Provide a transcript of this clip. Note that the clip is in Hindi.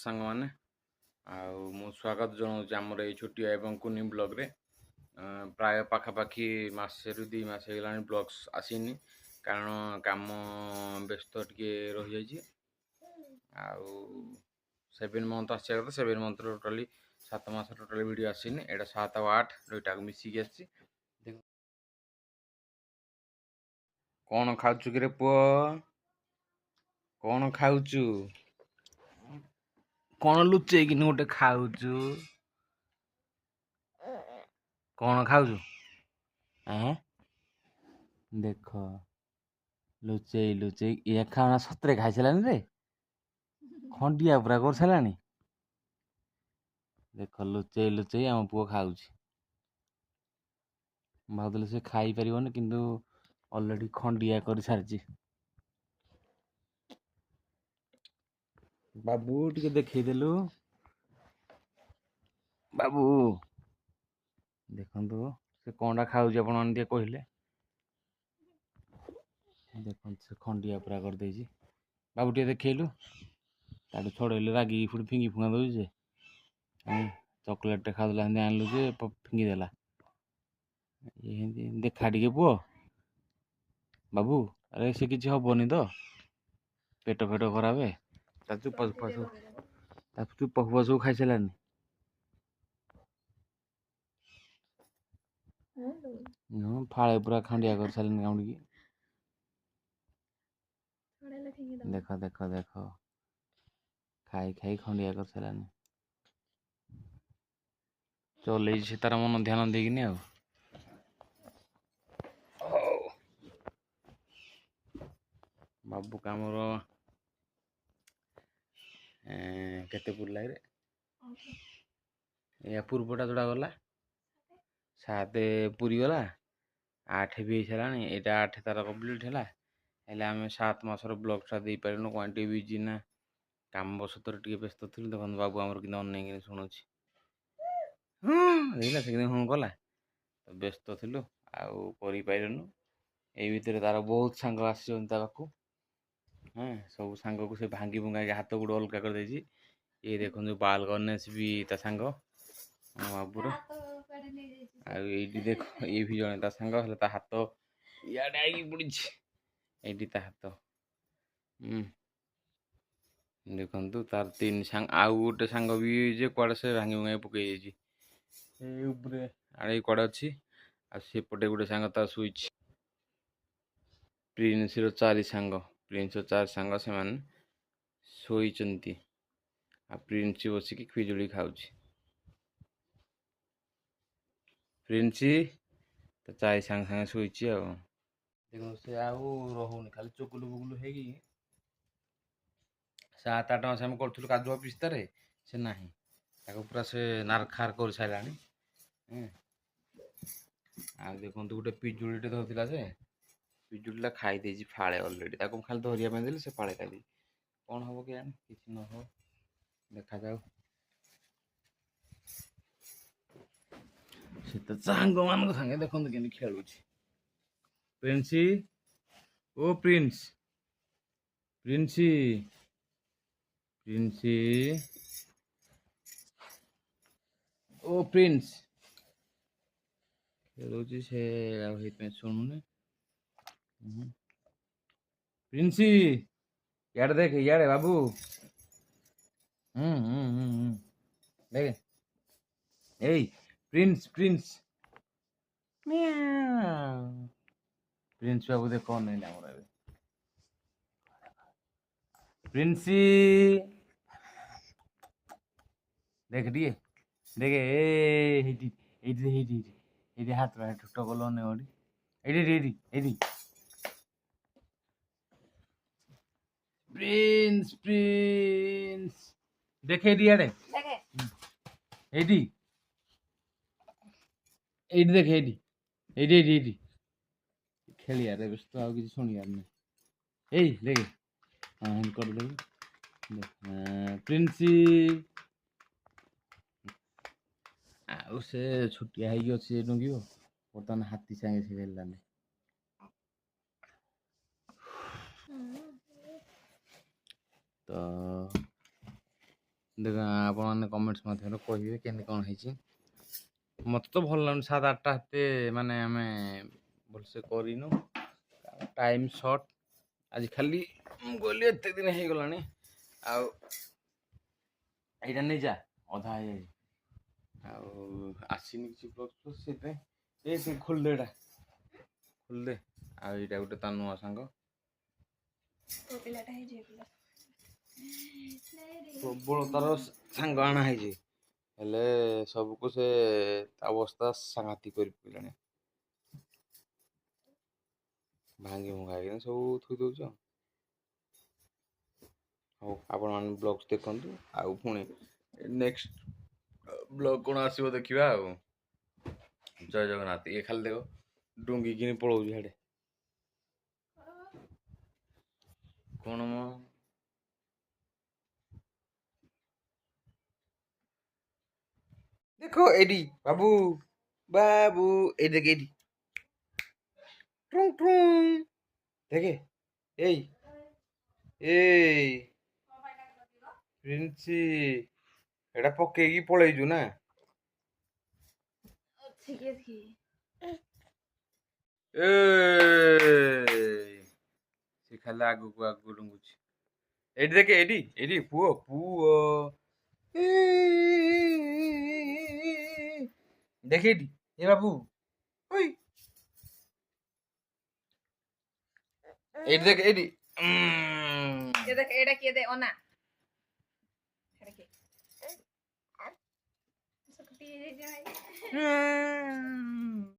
सांग मैंने मु स्वागत जनाऊँ आमर ये छुट्टिया एवं कुनी ब्लॉग रे प्राय पाखापाखि मसे रु 2 मास होगा ब्लॉग्स आसीनी कारण काम व्यस्त टे रही जाइए 7 मंथ आसा कथा 7 मंथ टोटाली 7 मास टोटाली वीडियो आसीनी एटा 7 और 8 दुईटा मिसिकी आसी कौन खाऊ कि पुओ कौन खाऊ कौन लुचे कि गोटे खाऊ कौन खाऊ देख लुचे लुचे ये खाना सतरे खाई सारानी रे खंडिया पूरा कर सारानी देख लुचे लुचे आम पुओ खाऊ भावुले से खाई पारन किंतु अलरेडी खंडिया कर सारी बाबू टे देखदेलु बाबू देखु से कौनटा खाऊँ आप कहले देख से खंडिया पूरा कर दे बाबू टे देखलु ताठू छड़ेल रागी पुणी फिंगी फुंगा दे चॉकलेट खाऊला आनलु जे फिंगीदेला देखा टे पुओ बाबू अरे से किसी हेनी तो पेट फेट खराब चुपा फुपा सब खाई सारानी फाड़े पूरा खंडिया कर सारे काउंट देख देख देख खाई खाई खंडिया कर सारानी चल से तार मन ध्यान देकिनी बाबू कमर केते पुरला रे या पूर्वटा जोड़ा गला 7 पूरी गला 8 भी सारा यहाँ 8 तार कम्प्लीट है आम 7 मासर ब्लॉगटा दे पारनु क्वांटी बिजी ना काम बसतर टे व्यस्त थी देख बाबू आमर कि अनेक शुणुची देखला से हाँ कला तो व्यस्त थिलु आरनु ये भितर तार बहुत सांग आसू हाँ सब सांग को से भांगी भुंगा हाथ गोड़ अलग कर दे ये देख बाल गणेश भी ता सांग बाबूर आई देख ये भी जड़े सांग ता हाथ इे आई पड़ी ये हाथ देखु तार 3 सांग आउ गोटे सांग भी जे कड़े से भांगी भुंगा पकई आड़े कड़े अच्छी आसेपटे गोटे सांग तार शुच प्रिंस 4 सांग प्रिंस 4 सांग से शोचती प्रिंस बसिक पिजुड़ी खाऊ प्रिंस तो 4 सांग सांगे शोची देख से आहूनी खाली चुकुलु बुकुलु है 7-8 मास आम करूँ काजुआ पिस्तार से ना पूरा से नारखार कर सारा आ देखो गोटे पिजुड़ी धरला से पिजुड़ा खाईदे फाड़े अलरेडी खाली धरिया देले से फाड़े खाई कौन हम क्या किसी न हो देखा जाऊ से तो सांग मान संगे देखते कि खेलु प्रिंसी ओ प्रिंस प्रिंसी प्रिंसी ओ प्रिंस खेलु से शुणुने प्रिंसी यार देख यार बाबू देख ए प्रिंस प्रिंस प्रिंस बाबू देख कौन नहीं आमर प्रिंसी देख दिए देखे ये हाथ टकल ये प्रिंस प्रिंस देखे दियाड़े एडी एडी देखे एडी एडी एडी एडी खेली यार व्यस्त आउ किसी शुणी यार नहीं ए देखे हाँ कर दे प्रिंसी आउ से छुट्टिया अच्छी डुंगियो बर्तमान हाथी सांगे से खेलानी तो ଆପଣମାନେ କମେଣ୍ଟସ୍ ମାଧ୍ୟମରେ କହିବେ କେମିତି କ'ଣ ହେଇଛି। ମୋତେ ତ ଭଲ ଲାଗୁନି 7-8ଟା ଏତେ ମାନେ ଆମେ ଭଲସେ କରିନୁ, ଟାଇମ୍ ସର୍ଟ। ଆଜି ଖାଲି ମୁଁ ଗଲି ଏତେ ଦିନ ହେଇଗଲାଣି, ଆଉ ଏଇଟା ନେଇଯା ଅଧା ହେଇଯାଇଛି, ଆଉ ଆସିନି କିଛି ବ୍ଲଗ୍ ସେଥିପାଇଁ ସେ ଖୋଲିଦେ, ଏଇଟା ଖୋଲିଦେ। ଆଉ ଏଇଟା ଗୋଟେ ତା ନୂଆ ସାଙ୍ଗ, ପ୍ରବଳ ତାର ସାଙ୍ଗ ଆଣା ହେଇଛି, ହେଲେ ସବୁକୁ ସେ ଅବସ୍ଥା ସାଂଘାତିକ କରି ପକେଇଲାଣି, ଭାଙ୍ଗି ଭୁଙ୍ଗାକିନା ସବୁ ଥୋଇ ଦେଉଛି। ହଉ ଆପଣମାନେ ବ୍ଲଗ୍ସ ଦେଖନ୍ତୁ, ଆଉ ପୁଣି ନେକ୍ସଟ ବ୍ଲଗ୍ କ'ଣ ଆସିବ ଦେଖିବା ଆଉ। ଜୟ ଜଗନ୍ନାଥ। ଇଏ ଖାଲି ଦେଖ ଡୁଙ୍ଗିକିନି ପଳଉଛି ସିଆଡ଼େ, କ'ଣ ମ ଦେଖ ଏଇଠି ବାବୁ ବାବୁ, ଏଇ ଦେଖ ଏଇଠି ଟୁং ଟୁং, ଦେଖେ ଏଇ ଏଇ ପ୍ରିନ୍ସି, ଏଇଟା ପକେଇକି ପଳେଇଛୁ ନା? ସେ ଖାଲି ଆଗକୁ ଆଗକୁ ଡୁଙ୍ଗୁଛି। ଏଇଠି ଦେଖେ, ଏଇଠି ଏଇଠି ପୁଅ ପୁଅ, ଦେଖେ ଏଇଠି ଏ ବାବୁ, ଏଇଠି ଦେଖେ ଏଇଠି, ଏଇଟା କିଏ ଦେ ଅନା